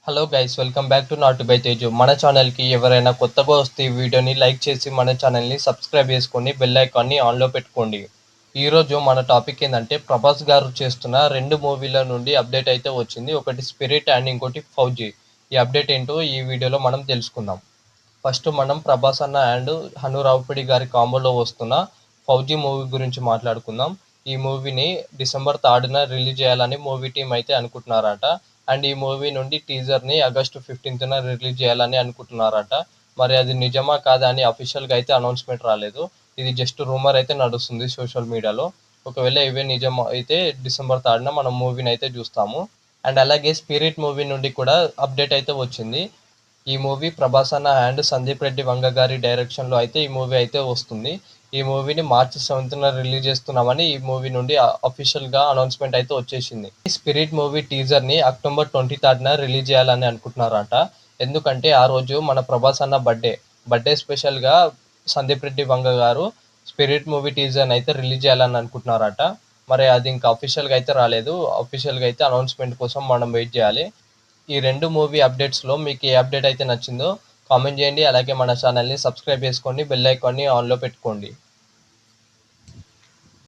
Hello guys, welcome back to not by Teju. మన ఛానల్కి ఎవరైనా కొత్తగా వస్తే ఈ వీడియోని లైక్ చేసి మన ఛానల్ని సబ్స్క్రైబ్ చేసుకొని బెల్ ఐకాన్ని ఆన్లో పెట్టుకోండి. ఈరోజు మన టాపిక్ ఏంటంటే ప్రభాస్ గారు చేస్తున్న రెండు మూవీల నుండి అప్డేట్ అయితే వచ్చింది. ఒకటి స్పిరిట్ అండ్ ఇంకోటి ఫౌజీ. ఈ అప్డేట్ ఏంటో ఈ వీడియోలో మనం తెలుసుకుందాం. ఫస్ట్ మనం ప్రభాస్ అన్న అండ్ హను రావుపూడి గారి కాంబోలో వస్తున్న ఫౌజీ మూవీ గురించి మాట్లాడుకుందాం. ఈ మూవీని డిసెంబర్ 3న రిలీజ్ చేయాలని మూవీ టీం అయితే అనుకుంటున్నారట. అండ్ ఈ మూవీ నుండి టీజర్ని ఆగస్టు 15న రిలీజ్ చేయాలని అనుకుంటున్నారట. మరి అది నిజమా కాదా అని అఫీషియల్గా అయితే అనౌన్స్మెంట్ రాలేదు. ఇది జస్ట్ రూమర్ అయితే నడుస్తుంది సోషల్ మీడియాలో. ఒకవేళ ఇవే నిజం అయితే డిసెంబర్ 3న మనం మూవీని అయితే చూస్తాము. అండ్ అలాగే స్పిరిట్ మూవీ నుండి కూడా అప్డేట్ అయితే వచ్చింది. ఈ మూవీ ప్రభాస్ అన్న అండ్ సందీప్ రెడ్డి వంగ గారి డైరెక్షన్లో అయితే ఈ మూవీ అయితే వస్తుంది. ఈ మూవీని మార్చి 7న రిలీజ్ చేస్తున్నామని ఈ మూవీ నుండి అఫీషియల్గా అనౌన్స్మెంట్ అయితే వచ్చేసింది. ఈ స్పిరిట్ మూవీ టీజర్ని అక్టోబర్ 23న రిలీజ్ చేయాలని అనుకుంటున్నారట. ఎందుకంటే ఆ రోజు మన ప్రభాస్ అన్న బర్త్డే స్పెషల్గా సందీప్ రెడ్డి వంగ గారు స్పిరిట్ మూవీ టీజర్ని అయితే రిలీజ్ చేయాలని అనుకుంటున్నారట. మరి అది ఇంకా అఫీషియల్గా అయితే రాలేదు. అఫీషియల్గా అయితే అనౌన్స్మెంట్ కోసం మనం వెయిట్ చేయాలి. ఈ రెండు మూవీ అప్డేట్స్లో మీకు ఏ అప్డేట్ అయితే నచ్చిందో కామెంట్ చేయండి. అలాగే మన ఛానల్ని సబ్స్క్రైబ్ చేసుకోండి, బెల్ ఐకాన్ని ఆన్లో పెట్టుకోండి.